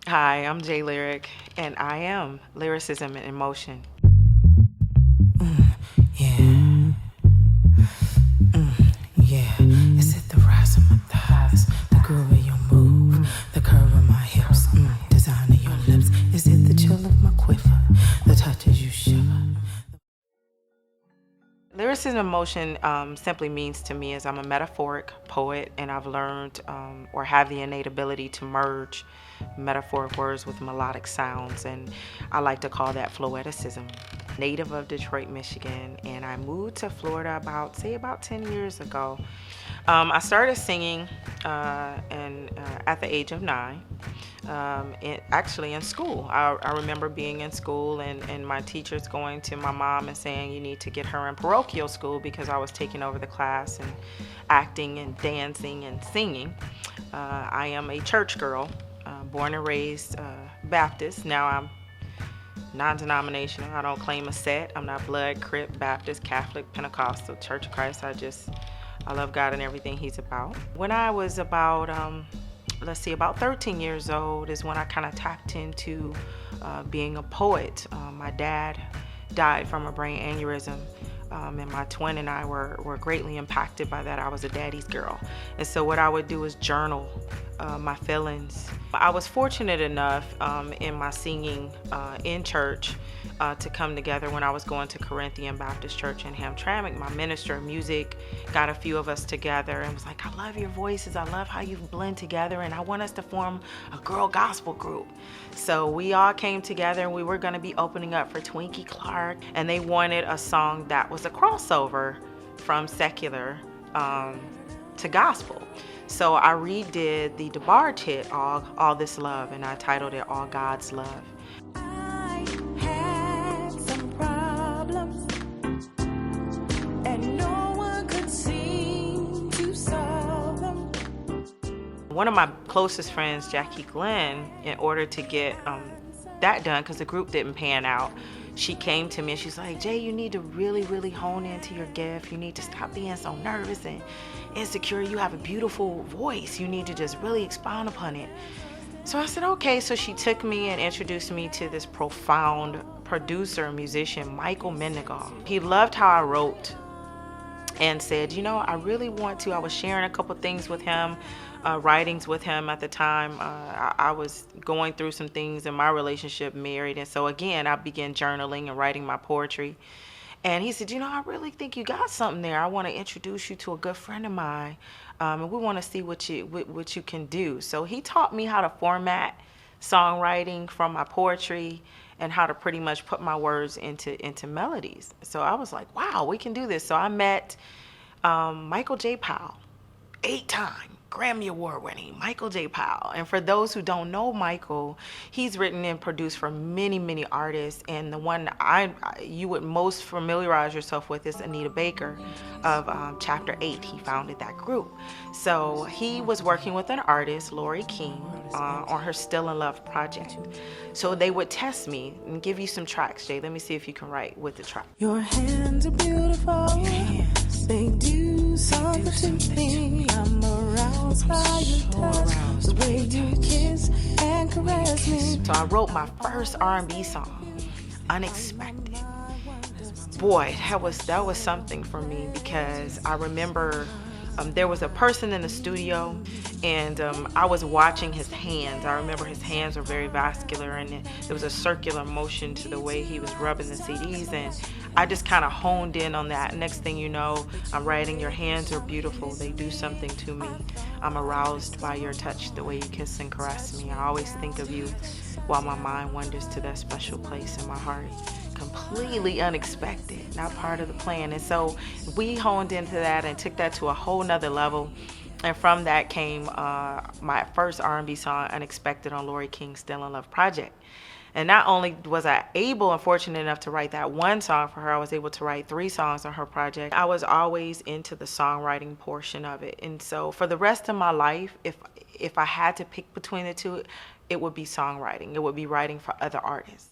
Hi, I'm JLyric, and I am Lyricism in Motion. Yeah, yeah. Is it the rise of my thighs, the groove of your move, the curve of my hips, design of your lips? Is it the chill of my quiver, the touch as you shiver? Lyricism in Motion simply means to me is I'm a metaphoric poet, and I've learned or have the innate ability to merge metaphoric words with melodic sounds, and I like to call that Floeticizm. Native of Detroit, Michigan, and I moved to Florida about 10 years ago. I started singing at the age of 9. Actually in school. I remember being in school and my teachers going to my mom and saying, you need to get her in parochial school because I was taking over the class and acting and dancing and singing. I am a church girl, born and raised Baptist. Now I'm non-denominational. I don't claim a set. I'm not blood, crip, Baptist, Catholic, Pentecostal, Church of Christ. I love God and everything He's about. When I was about 13 years old is when I kind of tapped into being a poet. My dad died from a brain aneurysm. And my twin and I were greatly impacted by that. I was a daddy's girl. And so what I would do is journal my feelings. I was fortunate enough in my singing in church to come together when I was going to Corinthian Baptist Church in Hamtramck. My minister of music got a few of us together and was like, I love your voices. I love how you blend together, and I want us to form a girl gospel group. So we all came together, and we were going to be opening up for Twinkie Clark, and they wanted a song that was a crossover from secular to gospel. So I redid the DeBarge hit, All This Love, and I titled it All God's Love. I had some problems, and no one could seem to solve them. One of my closest friends, Jackie Glenn, in order to get that done, because the group didn't pan out, she came to me and she's like, Jay, you need to really, really hone into your gift. You need to stop being so nervous and insecure. You have a beautiful voice. You need to just really expound upon it. So I said, okay. So she took me and introduced me to this profound producer and musician, Michael Mendengal. He loved how I wrote and said, I really want to. I was sharing a couple things with him, writings with him at the time. I was going through some things in my relationship, married. And so again, I began journaling and writing my poetry. And he said, I really think you got something there. I want to introduce you to a good friend of mine. And we want to see what you can do. So he taught me how to format songwriting from my poetry and how to pretty much put my words into melodies. So I was like, wow, we can do this. So I met Michael J. Powell, 8-time Grammy Award winning Michael J. Powell. And for those who don't know Michael, he's written and produced for many, many artists. And the one you would most familiarize yourself with is Anita Baker of Chapter 8. He founded that group. So he was working with an artist, Lori King, on her Still in Love project. So they would test me and give you some tracks. Jay, let me see if you can write with the track. Your hands are beautiful. Yes. They do something to me. I'm aroused by your touch. The way you kiss and caress me. So I wrote my first R&B song, Unexpected. Boy, that was something for me, because I remember there was a person in the studio, and I was watching his hands. I remember his hands were very vascular, and there was a circular motion to the way he was rubbing the CDs, and I just kind of honed in on that. Next thing you know, I'm writing, your hands are beautiful. They do something to me. I'm aroused by your touch, the way you kiss and caress me. I always think of you while my mind wanders to that special place in my heart. Completely unexpected, not part of the plan. And so we honed into that and took that to a whole nother level. And from that came my first R&B song, Unexpected, on Lori King's Still in Love project. And not only was I able and fortunate enough to write that one song for her, I was able to write 3 songs on her project. I was always into the songwriting portion of it. And so for the rest of my life, if I had to pick between the two, it would be songwriting. It would be writing for other artists.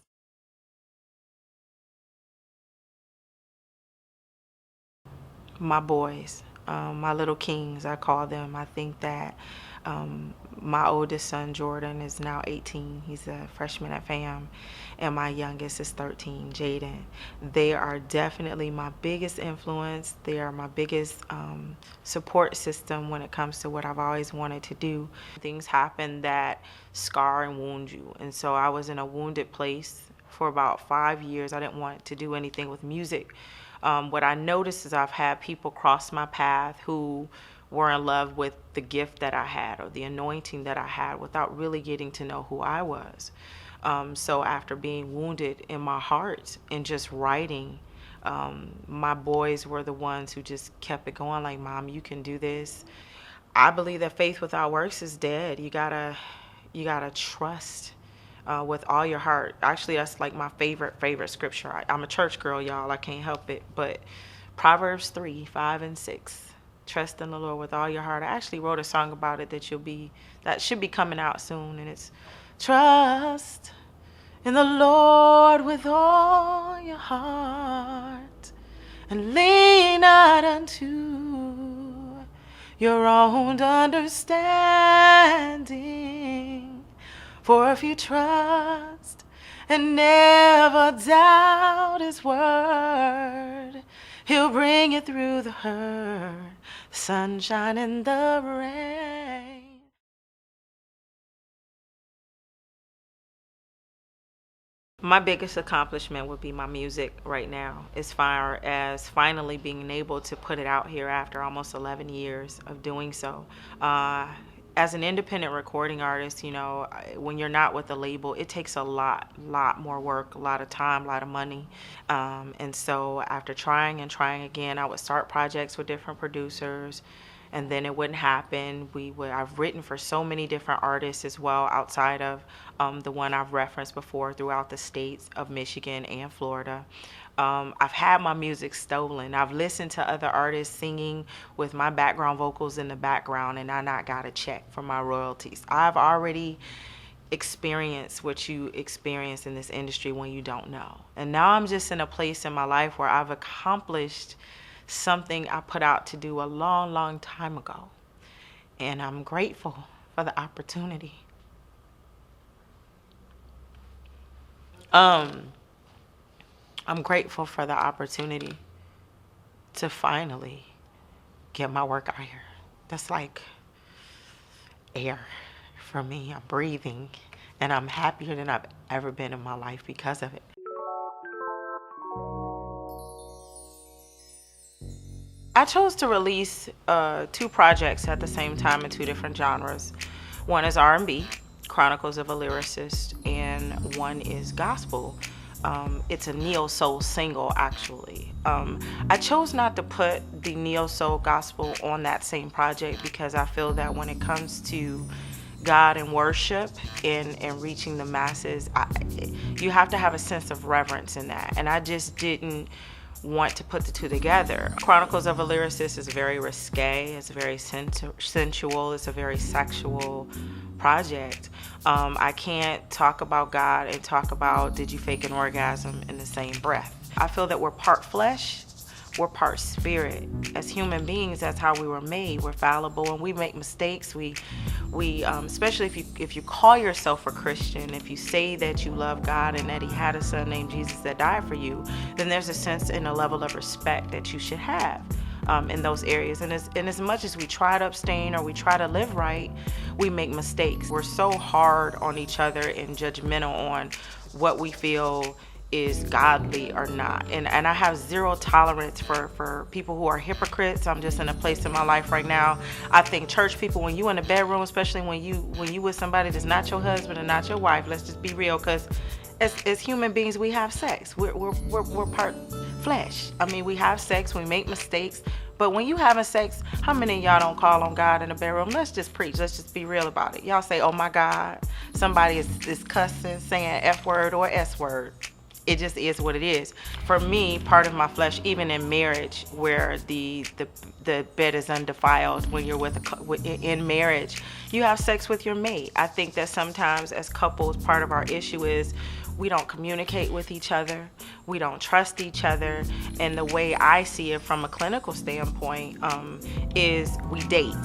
My boys, my little kings, I call them. I think that My oldest son, Jordan, is now 18. He's a freshman at FAM. And my youngest is 13, Jaden. They are definitely my biggest influence. They are my biggest support system when it comes to what I've always wanted to do. Things happen that scar and wound you. And so I was in a wounded place for about 5 years. I didn't want to do anything with music. What I noticed is I've had people cross my path who were in love with the gift that I had or the anointing that I had without really getting to know who I was. So after being wounded in my heart and just writing, my boys were the ones who just kept it going, like, Mom, you can do this. I believe that faith without works is dead. You gotta trust with all your heart. Actually, that's like my favorite scripture. I'm a church girl, y'all. I can't help it. But Proverbs 3, 5, and 6. Trust in the Lord with all your heart. I actually wrote a song about it that should be coming out soon, and it's trust in the Lord with all your heart, and lean not unto your own understanding. For if you trust and never doubt His word, He'll bring you through the hurt, the sunshine and the rain. My biggest accomplishment would be my music right now, as far as finally being able to put it out here after almost 11 years of doing so. As an independent recording artist, when you're not with a label, it takes a lot more work, a lot of time, a lot of money. And so after trying and trying again, I would start projects with different producers, and then it wouldn't happen. I've written for so many different artists as well, outside of the one I've referenced before, throughout the states of Michigan and Florida. I've had my music stolen. I've listened to other artists singing with my background vocals in the background, and I not got a check for my royalties. I've already experienced what you experience in this industry when you don't know. And now I'm just in a place in my life where I've accomplished something I put out to do a long time ago. And I'm grateful for the opportunity. I'm grateful for the opportunity to finally get my work out here. That's like air for me. I'm breathing, and I'm happier than I've ever been in my life because of it. I chose to release 2 projects at the same time in 2 different genres. One is R&B, Chronicles of a Lyricist, and one is gospel. It's a neo-soul single, actually. I chose not to put the neo-soul gospel on that same project because I feel that when it comes to God and worship and reaching the masses, you have to have a sense of reverence in that. And I just didn't want to put the 2 together. Chronicles of a Lyricist is very risque, it's very sensual, it's a very sexual project. I can't talk about God and talk about did you fake an orgasm in the same breath. I feel that we're part flesh, we're part spirit. As human beings, that's how we were made. We're fallible and we make mistakes. We especially if you call yourself a Christian, if you say that you love God and that He had a son named Jesus that died for you, then there's a sense and a level of respect that you should have in those areas. And as much as we try to abstain or we try to live right, we make mistakes. We're so hard on each other and judgmental on what we feel is godly or not. And I have zero tolerance for people who are hypocrites. I'm just in a place in my life right now. I think church people, when you in the bedroom, especially when you with somebody that's not your husband and not your wife, let's just be real, because as human beings, we have sex. We're part flesh. I mean, we have sex, we make mistakes. But when you having sex, how many of y'all don't call on God in the bedroom? Let's just preach. Let's just be real about it. Y'all say, oh my God, somebody is cussing, saying F word or S word. It just is what it is. For me, part of my flesh, even in marriage, where the bed is undefiled, when you're in marriage, you have sex with your mate. I think that sometimes as couples, part of our issue is we don't communicate with each other. We don't trust each other. And the way I see it from a clinical standpoint is we date.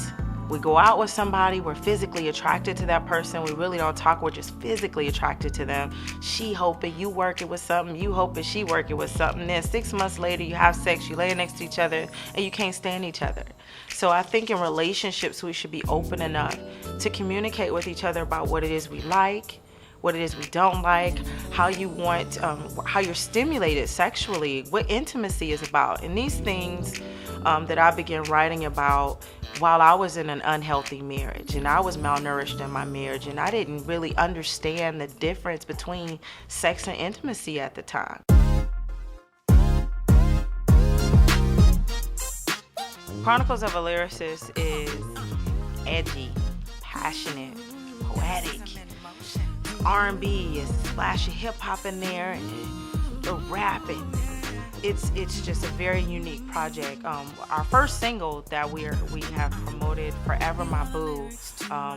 we go out with somebody, we're physically attracted to that person, we really don't talk, we're just physically attracted to them. She hoping, you working with something, you hoping, she working with something. Then 6 months later, you have sex, you lay next to each other, and you can't stand each other. So I think in relationships, we should be open enough to communicate with each other about what it is we like, what it is we don't like, how you want, how you're stimulated sexually, what intimacy is about. And these things that I began writing about while I was in an unhealthy marriage, and I was malnourished in my marriage, and I didn't really understand the difference between sex and intimacy at the time. Chronicles of a Lyricist is edgy, passionate, poetic, R&B, is a splash of hip-hop in there, and the rapping. It's just a very unique project. Our first single that we have promoted, Forever My Boo,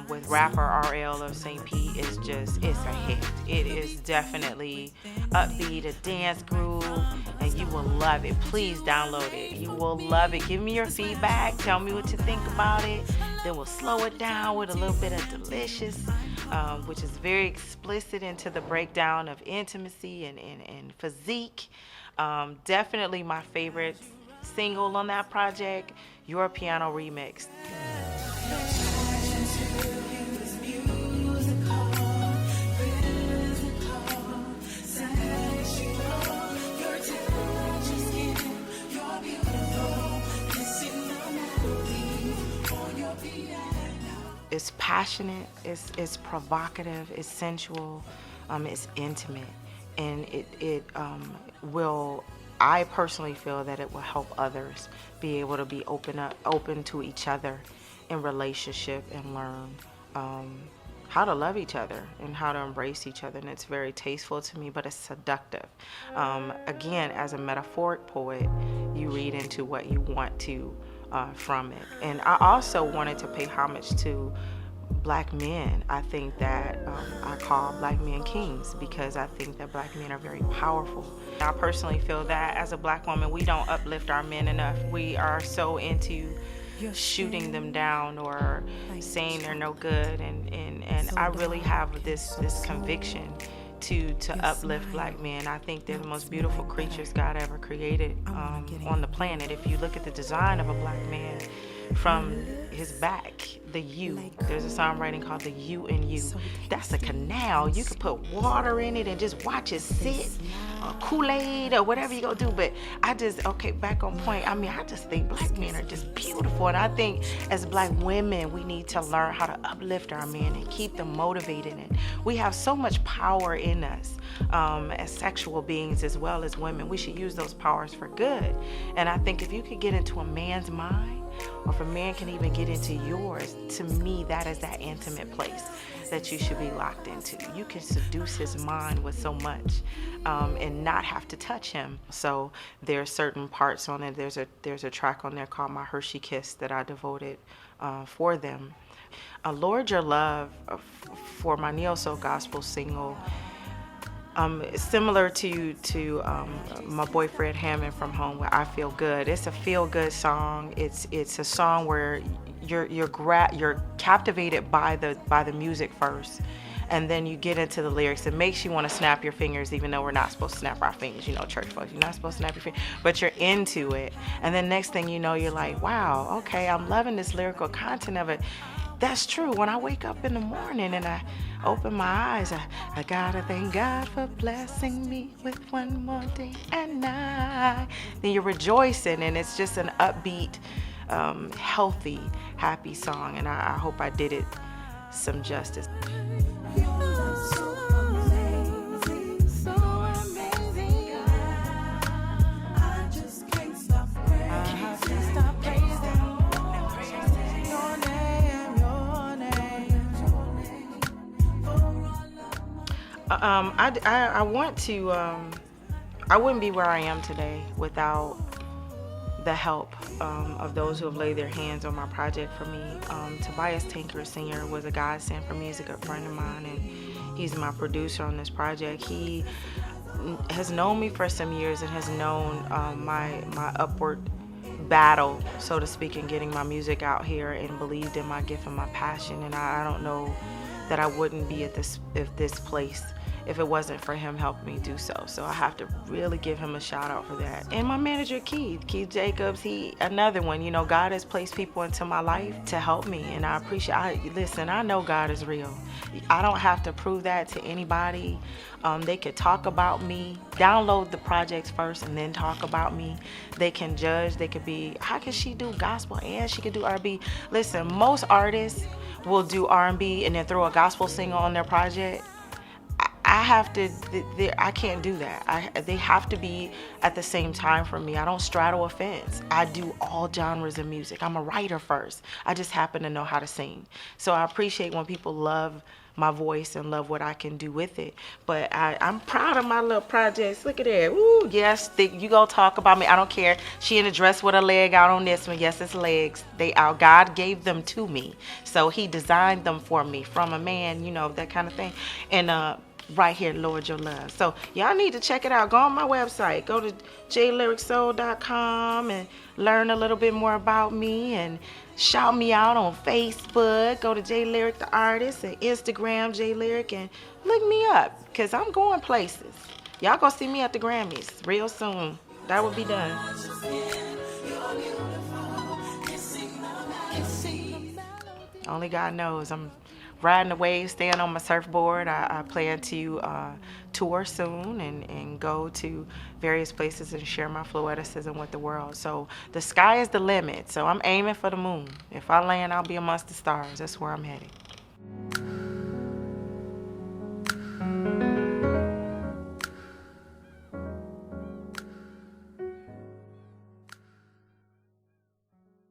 with rapper RL of St. Pete, it's a hit. It is definitely upbeat, a dance groove, and you will love it. Please download it. You will love it. Give me your feedback. Tell me what you think about it. Then we'll slow it down with a little bit of Delicious, which is very explicit into the breakdown of intimacy and physique. Definitely my favorite single on that project, Your Piano Remix. It's passionate, it's provocative, it's sensual, it's intimate, and it will, I personally feel that it will help others be able to be open to each other in relationship and learn how to love each other and how to embrace each other. And it's very tasteful to me, but it's seductive. Again, as a metaphoric poet, you read into what you want to from it. And I also wanted to pay homage to Black men. I think that I call Black men kings, because I think that Black men are very powerful. I personally feel that as a Black woman, we don't uplift our men enough. We are so into shooting them down or saying they're no good, and I really have this conviction to uplift Black men. I think they're the most beautiful creatures God ever created on the planet. If you look at the design of a Black man, from his back, the U, there's a songwriting called The U in You. That's a canal. You can put water in it and just watch it sit, or Kool-Aid, or whatever you gonna do. But back on point. I mean, I just think Black men are just beautiful, and I think as Black women, we need to learn how to uplift our men and keep them motivated. And we have so much power in us as sexual beings as well as women. We should use those powers for good. And I think if you could get into a man's mind, or if a man can even get into yours, to me, that is that intimate place that you should be locked into. You can seduce his mind with so much and not have to touch him. So there are certain parts on it. There's a track on there called My Hershey Kiss that I devoted for them. Lord Your Love, for my neo-soul gospel single, similar to my boy Fred Hammond from Home, where I Feel Good. It's a feel-good song. It's a song where you're captivated by the music first, and then you get into the lyrics. It makes you want to snap your fingers, even though we're not supposed to snap our fingers. You know, church folks, you're not supposed to snap your fingers, but you're into it. And then next thing you know, you're like, wow, okay, I'm loving this lyrical content of it. That's true. When I wake up in the morning and I open my eyes, I gotta thank God for blessing me with one more day and night. Then you're rejoicing, and it's just an upbeat, healthy, happy song. And I hope I did it some justice. I want to, I wouldn't be where I am today without the help of those who have laid their hands on my project for me. Tobias Tinker Sr. was a godsend for me. He's a good friend of mine, and he's my producer on this project. He has known me for some years and has known my upward battle, so to speak, in getting my music out here and believed in my gift and my passion. And I don't know that I wouldn't be at this place if it wasn't for him helping me do so. So I have to really give him a shout out for that. And my manager, Keith Jacobs, he another one. You know, God has placed people into my life to help me, and I appreciate. Listen, I know God is real. I don't have to prove that to anybody. They could talk about me, download the projects first, and then talk about me. They can judge. They could be, how can she do gospel and she could do R&B? Listen, most artists will do R&B and then throw a gospel singer on their project. I have to, I can't do that. They have to be at the same time for me. I don't straddle a fence. I do all genres of music. I'm a writer first. I just happen to know how to sing. So I appreciate when people love my voice and love what I can do with it. But I'm proud of my little projects. Look at that. Ooh, yes, you go talk about me. I don't care. She in a dress with a leg out on this one. Yes, it's legs. They out. God gave them to me. So he designed them for me from a man, you know, that kind of thing. And right here, Lord Your Love. So y'all need to check it out. Go on my website. Go to JLyricSoul.com and learn a little bit more about me, and shout me out on Facebook. Go to JLyric the artist, and Instagram JLyric, and look me up, because I'm going places. Y'all gonna see me at the Grammys real soon. That will be done. Only God knows. I'm riding the waves, staying on my surfboard. I plan to tour soon and go to various places and share my Floeticizm with the world. So the sky is the limit. So I'm aiming for the moon. If I land, I'll be amongst the stars. That's where I'm headed.